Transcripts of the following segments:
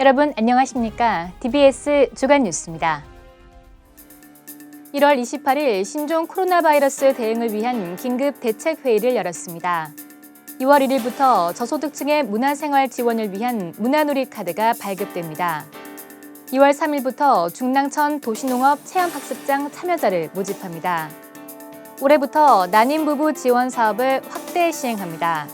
여러분 안녕하십니까? DBS 주간 뉴스입니다. 1월 28일 신종 코로나 바이러스 대응을 위한 긴급 대책 회의를 열었습니다. 2월 1일부터 저소득층의 문화생활 지원을 위한 문화누리 카드가 발급됩니다. 2월 3일부터 중랑천 도시농업 체험학습장 참여자를 모집합니다. 올해부터 난임부부 지원 사업을 확대 시행합니다.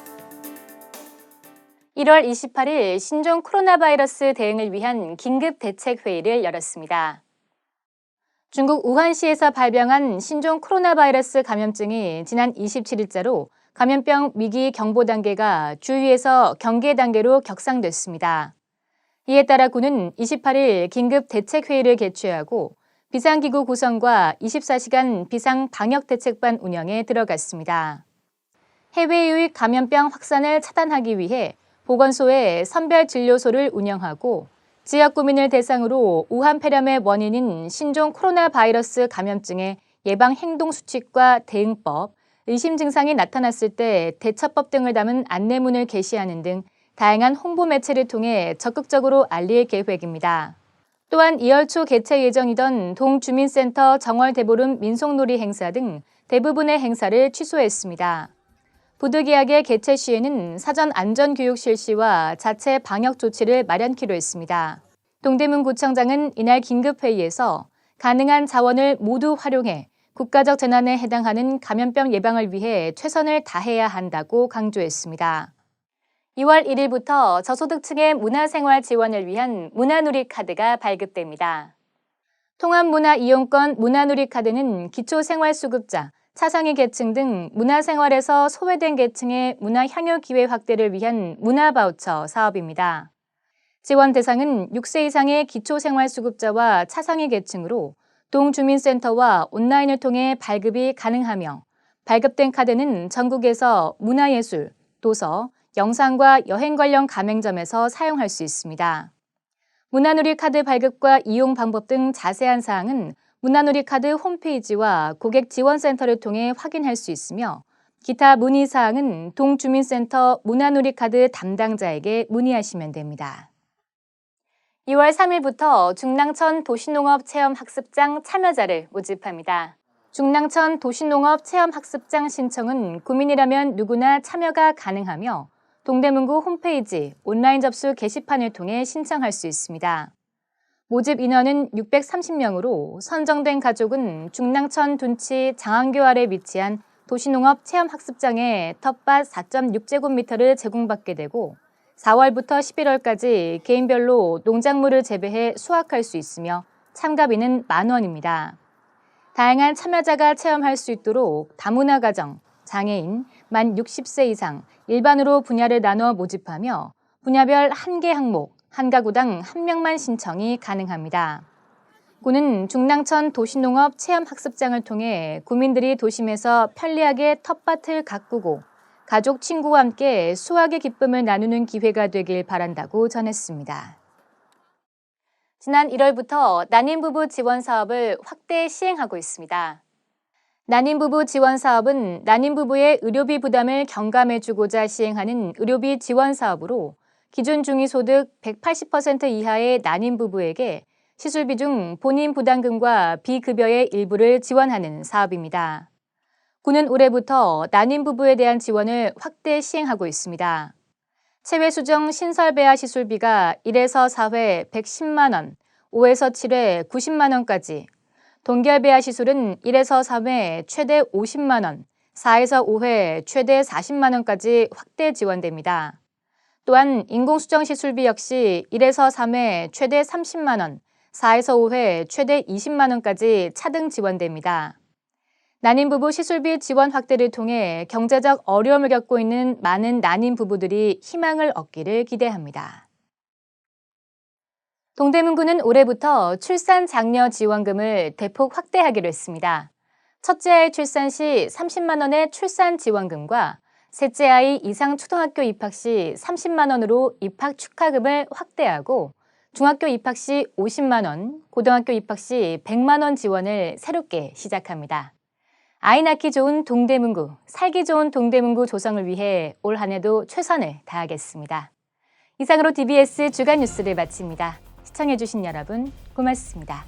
1월 28일 신종 코로나 바이러스 대응을 위한 긴급 대책 회의를 열었습니다. 중국 우한시에서 발병한 신종 코로나 바이러스 감염증이 지난 27일자로 감염병 위기 경보 단계가 주위에서 경계 단계로 격상됐습니다. 이에 따라 군은 28일 긴급 대책 회의를 개최하고 비상기구 구성과 24시간 비상 방역 대책반 운영에 들어갔습니다. 해외 유입 감염병 확산을 차단하기 위해 보건소에 선별 진료소를 운영하고 지역 구민을 대상으로 우한 폐렴의 원인인 신종 코로나 바이러스 감염증의 예방 행동 수칙과 대응법, 의심 증상이 나타났을 때 대처법 등을 담은 안내문을 게시하는 등 다양한 홍보 매체를 통해 적극적으로 알릴 계획입니다. 또한 2월 초 개최 예정이던 동주민센터 정월대보름 민속놀이 행사 등 대부분의 행사를 취소했습니다. 부득이하게 개최 시에는 사전 안전교육 실시와 자체 방역 조치를 마련키로 했습니다. 동대문구청장은 이날 긴급회의에서 가능한 자원을 모두 활용해 국가적 재난에 해당하는 감염병 예방을 위해 최선을 다해야 한다고 강조했습니다. 2월 1일부터 저소득층의 문화생활 지원을 위한 문화누리 카드가 발급됩니다. 통합문화이용권 문화누리 카드는 기초생활수급자, 차상위 계층 등 문화생활에서 소외된 계층의 문화향유 기회 확대를 위한 문화바우처 사업입니다. 지원 대상은 6세 이상의 기초생활수급자와 차상위 계층으로 동주민센터와 온라인을 통해 발급이 가능하며 발급된 카드는 전국에서 문화예술, 도서, 영상과 여행 관련 가맹점에서 사용할 수 있습니다. 문화누리 카드 발급과 이용 방법 등 자세한 사항은 문화누리 카드 홈페이지와 고객지원센터를 통해 확인할 수 있으며 기타 문의 사항은 동주민센터 문화누리 카드 담당자에게 문의하시면 됩니다. 2월 3일부터 중랑천 도시농업 체험학습장 참여자를 모집합니다. 중랑천 도시농업 체험학습장 신청은 구민이라면 누구나 참여가 가능하며 동대문구 홈페이지 온라인 접수 게시판을 통해 신청할 수 있습니다. 모집 인원은 630명으로 선정된 가족은 중랑천 둔치 장안교 아래 위치한 도시농업 체험학습장에 텃밭 4.6제곱미터를 제공받게 되고 4월부터 11월까지 개인별로 농작물을 재배해 수확할 수 있으며 참가비는 만원입니다. 다양한 참여자가 체험할 수 있도록 다문화 가정, 장애인, 만 60세 이상, 일반으로 분야를 나눠 모집하며 분야별 1개 항목, 한 가구당 1명만 신청이 가능합니다. 군은 중랑천 도시농업 체험학습장을 통해 구민들이 도심에서 편리하게 텃밭을 가꾸고 가족, 친구와 함께 수확의 기쁨을 나누는 기회가 되길 바란다고 전했습니다. 지난 1월부터 난임부부 지원 사업을 확대 시행하고 있습니다. 난임부부 지원 사업은 난임부부의 의료비 부담을 경감해주고자 시행하는 의료비 지원 사업으로 기준 중위소득 180% 이하의 난임부부에게 시술비 중 본인 부담금과 비급여의 일부를 지원하는 사업입니다. 군은 올해부터 난임부부에 대한 지원을 확대 시행하고 있습니다. 체외수정 신설배아 시술비가 1에서 4회 110만 원, 5에서 7회 90만 원까지, 동결배아 시술은 1에서 3회 최대 50만 원, 4에서 5회 최대 40만 원까지 확대 지원됩니다. 또한 인공수정 시술비 역시 1에서 3회 최대 30만 원, 4에서 5회 최대 20만 원까지 차등 지원됩니다. 난임부부 시술비 지원 확대를 통해 경제적 어려움을 겪고 있는 많은 난임 부부들이 희망을 얻기를 기대합니다. 동대문구는 올해부터 출산 장려 지원금을 대폭 확대하기로 했습니다. 첫째 아이 출산 시 30만 원의 출산 지원금과 셋째 아이 이상 초등학교 입학 시 30만 원으로 입학 축하금을 확대하고 중학교 입학 시 50만 원, 고등학교 입학 시 100만 원 지원을 새롭게 시작합니다. 아이 낳기 좋은 동대문구, 살기 좋은 동대문구 조성을 위해 올 한 해도 최선을 다하겠습니다. 이상으로 DBS 주간 뉴스를 마칩니다. 시청해주신 여러분 고맙습니다.